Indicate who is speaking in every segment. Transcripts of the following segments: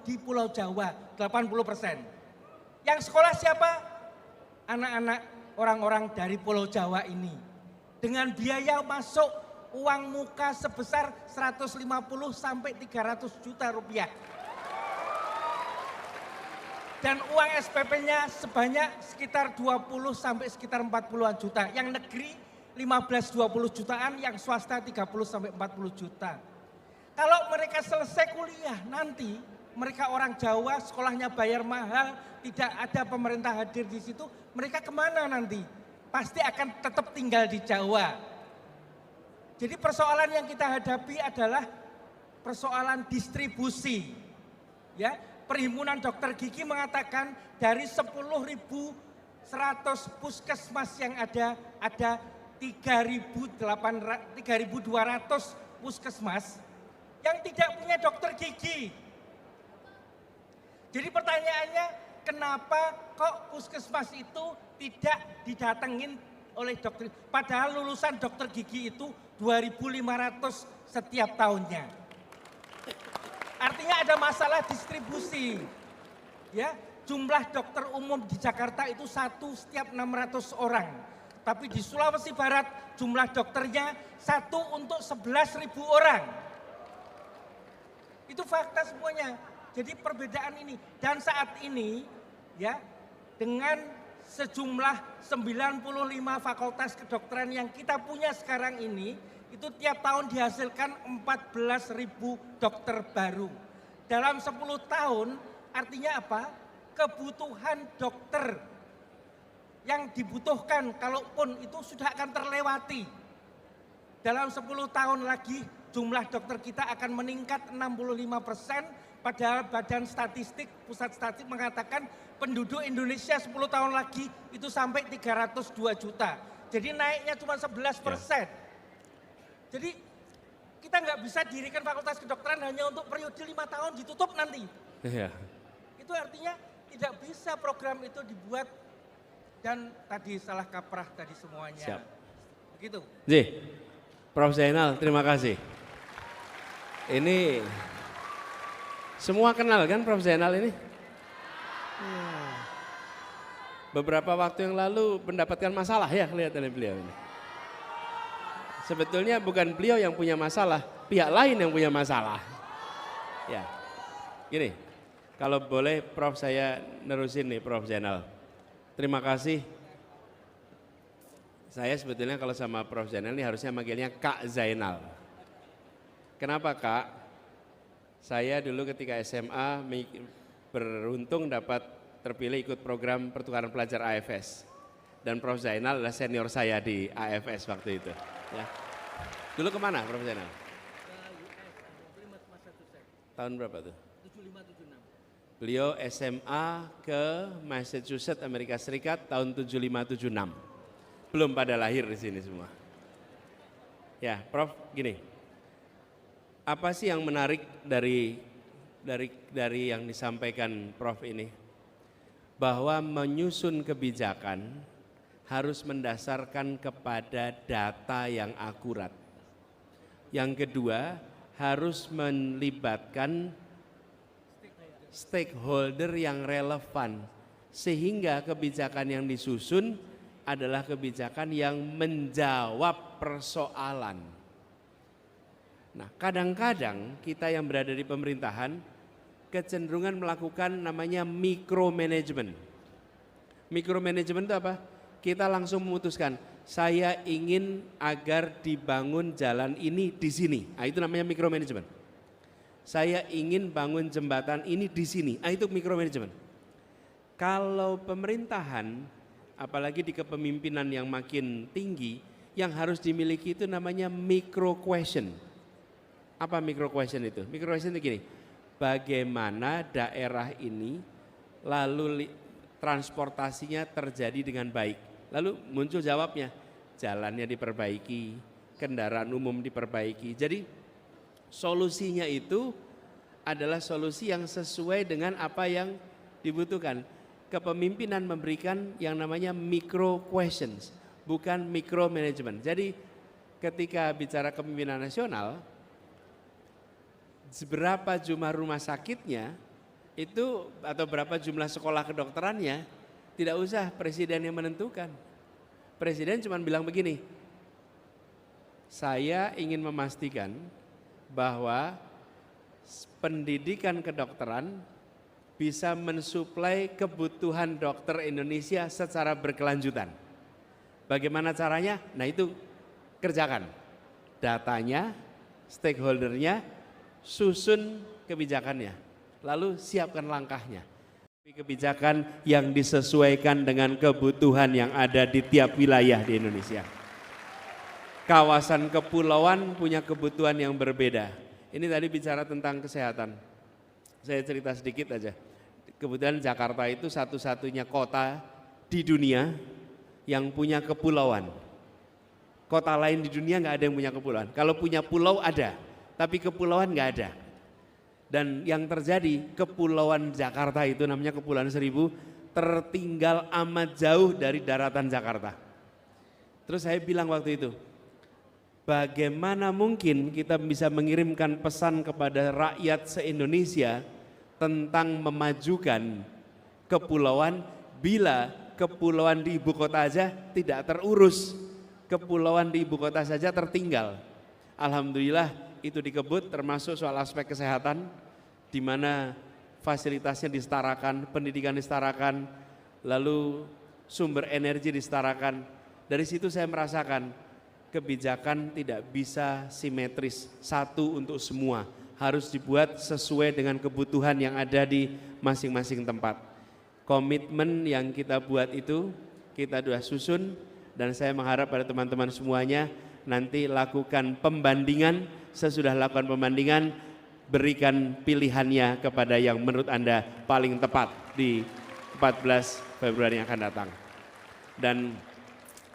Speaker 1: di Pulau Jawa, 80%. Yang sekolah siapa? Anak-anak orang-orang dari Pulau Jawa ini. Dengan biaya masuk uang muka sebesar 150 sampai 300 juta rupiah. Dan uang SPP-nya sebanyak sekitar 20 sampai sekitar 40-an juta. Yang negeri 15-20 jutaan, yang swasta 30 sampai 40 juta. Kalau mereka selesai kuliah nanti, mereka orang Jawa, sekolahnya bayar mahal, tidak ada pemerintah hadir di situ, mereka kemana nanti? Pasti akan tetap tinggal di Jawa. Jadi persoalan yang kita hadapi adalah persoalan distribusi. Ya, Perhimpunan Dokter Gigi mengatakan dari 10.100 puskesmas yang ada 3.200 puskesmas yang tidak punya dokter gigi. Jadi pertanyaannya, kenapa kok puskesmas itu tidak didatengin oleh dokter? Padahal lulusan dokter gigi itu 2.500 setiap tahunnya. Artinya ada masalah distribusi. Ya, jumlah dokter umum di Jakarta itu 1 setiap 600 orang. Tapi di Sulawesi Barat jumlah dokternya 1 untuk 11.000 orang. Itu fakta semuanya. Jadi perbedaan ini. Dan saat ini ya, dengan sejumlah 95 fakultas kedokteran yang kita punya sekarang ini, itu tiap tahun dihasilkan 14.000 dokter baru. Dalam 10 tahun artinya apa? Kebutuhan dokter yang dibutuhkan kalaupun itu sudah akan terlewati. Dalam 10 tahun lagi jumlah dokter kita akan meningkat 65%, padahal Badan Statistik, Pusat Statistik mengatakan penduduk Indonesia 10 tahun lagi itu sampai 302 juta. Jadi naiknya cuma 11%. Ya. Jadi kita nggak bisa dirikan fakultas kedokteran hanya untuk periode 5 tahun ditutup nanti.
Speaker 2: Ya.
Speaker 1: Itu artinya tidak bisa program itu dibuat dan tadi salah kaprah tadi semuanya.
Speaker 2: Siap.
Speaker 1: Begitu.
Speaker 2: Prof. Zainal, terima kasih. Ini semua kenal kan Prof. Zainal ini? Beberapa waktu yang lalu mendapatkan masalah ya kelihatannya beliau ini. Sebetulnya bukan beliau yang punya masalah, pihak lain yang punya masalah. Ya, gini, kalau boleh Prof saya nerusin nih Prof Zainal. Terima kasih. Saya sebetulnya kalau sama Prof Zainal ini harusnya manggilnya Kak Zainal. Kenapa Kak? Saya dulu ketika SMA beruntung dapat terpilih ikut program pertukaran pelajar AFS. Dan Prof Zainal adalah senior saya di AFS waktu itu. Ya. Dulu kemana Prof Zainal?
Speaker 1: Ke US, Massachusetts.
Speaker 2: Tahun berapa tuh?
Speaker 1: 75-76.
Speaker 2: Beliau SMA ke Massachusetts, Amerika Serikat tahun 75-76. Belum pada lahir di sini semua. Ya, Prof, gini. Apa sih yang menarik dari yang disampaikan Prof ini? Bahwa menyusun kebijakan harus mendasarkan kepada data yang akurat. Yang kedua, harus melibatkan stakeholder yang relevan sehingga kebijakan yang disusun adalah kebijakan yang menjawab persoalan. Nah, kadang-kadang kita yang berada di pemerintahan kecenderungan melakukan namanya micromanagement. Micromanagement itu apa? Kita langsung memutuskan, saya ingin agar dibangun jalan ini di sini. Nah, itu namanya micromanagement. Saya ingin bangun jembatan ini di sini. Nah, itu micromanagement. Kalau pemerintahan, apalagi di kepemimpinan yang makin tinggi, yang harus dimiliki itu namanya micro question. Apa micro question itu? Micro question itu gini, bagaimana daerah ini lalu transportasinya terjadi dengan baik. Lalu muncul jawabnya, jalannya diperbaiki, kendaraan umum diperbaiki. Jadi solusinya itu adalah solusi yang sesuai dengan apa yang dibutuhkan. Kepemimpinan memberikan yang namanya micro questions, bukan micro management. Jadi ketika bicara kepemimpinan nasional, seberapa jumlah rumah sakitnya itu atau berapa jumlah sekolah kedokterannya tidak usah presiden yang menentukan. Presiden cuma bilang begini, saya ingin memastikan bahwa pendidikan kedokteran bisa mensuplai kebutuhan dokter Indonesia secara berkelanjutan. Bagaimana caranya? Nah itu kerjakan. Datanya, stakeholdernya, susun kebijakannya. Lalu siapkan langkahnya. Kebijakan yang disesuaikan dengan kebutuhan yang ada di tiap wilayah di Indonesia. Kawasan kepulauan punya kebutuhan yang berbeda. Ini tadi bicara tentang kesehatan. Saya cerita sedikit aja. Kebetulan Jakarta itu satu-satunya kota di dunia yang punya kepulauan. Kota lain di dunia nggak ada yang punya kepulauan. Kalau punya pulau ada, tapi kepulauan nggak ada. Dan yang terjadi, kepulauan Jakarta itu namanya Kepulauan Seribu, tertinggal amat jauh dari daratan Jakarta. Terus saya bilang waktu itu, bagaimana mungkin kita bisa mengirimkan pesan kepada rakyat se-Indonesia tentang memajukan kepulauan bila kepulauan di ibu kota aja tidak terurus, kepulauan di ibu kota saja tertinggal. Alhamdulillah itu dikebut, termasuk soal aspek kesehatan, di mana fasilitasnya disetarakan, pendidikan disetarakan, lalu sumber energi disetarakan. Dari situ saya merasakan kebijakan tidak bisa simetris, satu untuk semua, harus dibuat sesuai dengan kebutuhan yang ada di masing-masing tempat. Komitmen yang kita buat itu kita sudah susun, dan saya mengharap pada teman-teman semuanya nanti lakukan pembandingan. Sesudah lakukan pembandingan, berikan pilihannya kepada yang menurut Anda paling tepat di 14 Februari yang akan datang. Dan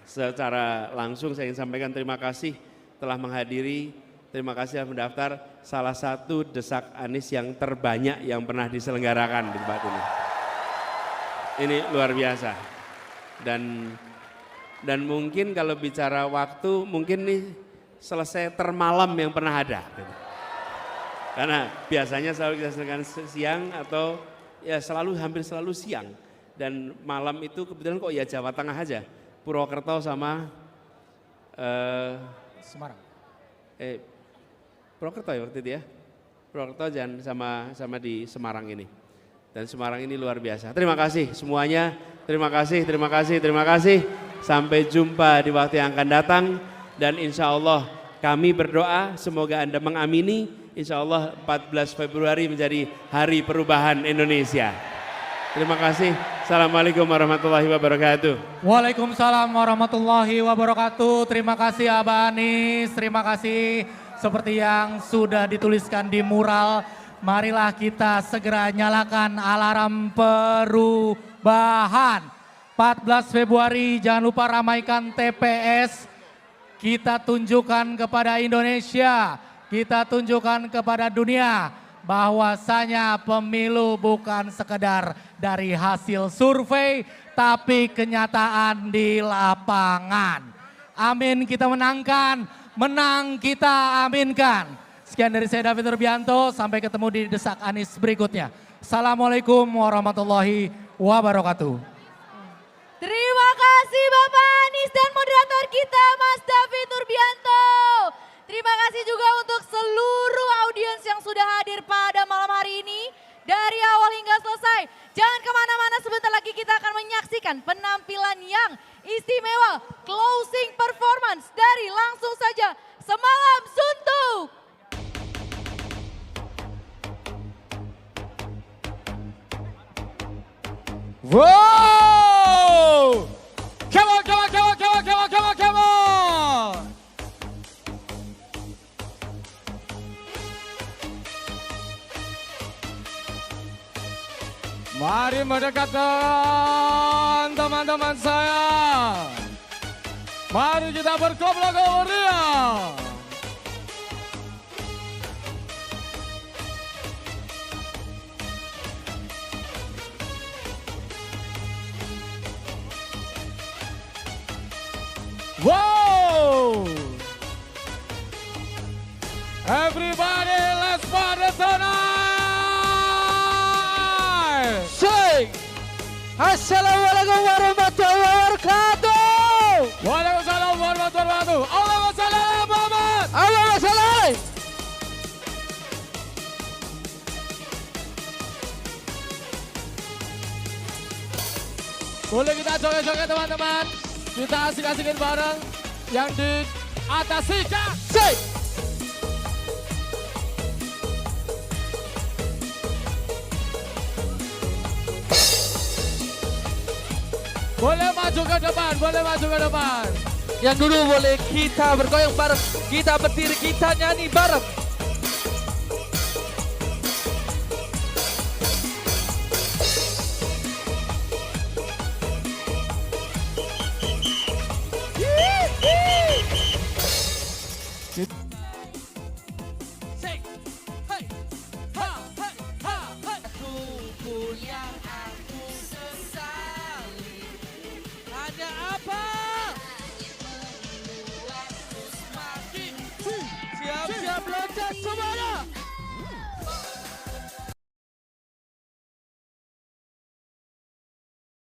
Speaker 2: secara langsung saya ingin sampaikan terima kasih telah menghadiri, terima kasih telah mendaftar, salah satu desak Anies yang terbanyak yang pernah diselenggarakan di tempat ini. Ini luar biasa. Dan mungkin kalau bicara waktu, mungkin nih selesai termalam yang pernah ada. Karena biasanya selalu kita selesaikan siang atau ya hampir selalu siang. Dan malam itu kebetulan kok ya Jawa Tengah aja. Purwokerto sama
Speaker 1: Semarang.
Speaker 2: Purwokerto ya waktu itu ya. Purwokerto dan sama di Semarang ini. Dan Semarang ini luar biasa. Terima kasih semuanya. Terima kasih, terima kasih, terima kasih. Sampai jumpa di waktu yang akan datang. Dan insya Allah kami berdoa semoga Anda mengamini, insya Allah 14 Februari menjadi hari perubahan Indonesia. Terima kasih. Assalamualaikum warahmatullahi wabarakatuh.
Speaker 3: Waalaikumsalam warahmatullahi wabarakatuh. Terima kasih Abah Anies, terima kasih. Seperti yang sudah dituliskan di mural, marilah kita segera nyalakan alarm perubahan. 14 Februari jangan lupa ramaikan TPS. Kita tunjukkan kepada Indonesia, kita tunjukkan kepada dunia bahwasanya pemilu bukan sekedar dari hasil survei, tapi kenyataan di lapangan. Amin kita menangkan, menang kita aminkan. Sekian dari saya David Nurbianto, sampai ketemu di Desak Anies berikutnya. Assalamualaikum warahmatullahi wabarakatuh.
Speaker 4: Terima kasih Bapak Anies dan moderator kita Mas David Nurbianto. Terima kasih juga untuk seluruh audiens yang sudah hadir pada malam hari ini. Dari awal hingga selesai, jangan kemana-mana, sebentar lagi kita akan menyaksikan penampilan yang istimewa. Closing performance dari langsung saja Semalam Suntuk.
Speaker 3: Wow! Come on, come on, come on, come on, come on, come on, come on! Mari mendekatkan teman-teman saya. Mari kita berkobrol-kobrol meriah. Wow! Everybody, let's party tonight!
Speaker 5: Assalamualaikum warahmatullahi wabarakatuh.
Speaker 3: Waalaikumsalam warahmatullahi wabarakatuh. Allahumma shalli ala Muhammad.
Speaker 5: Allahumma shalli.
Speaker 3: Boleh kita joget-joget teman-teman. Kita asik-asikin bareng. Yang di atas Sika.
Speaker 5: Say.
Speaker 3: Boleh maju ke depan, boleh maju ke depan.
Speaker 5: Yang dulu boleh kita bergoyang bareng, kita berdiri, kita nyanyi bareng.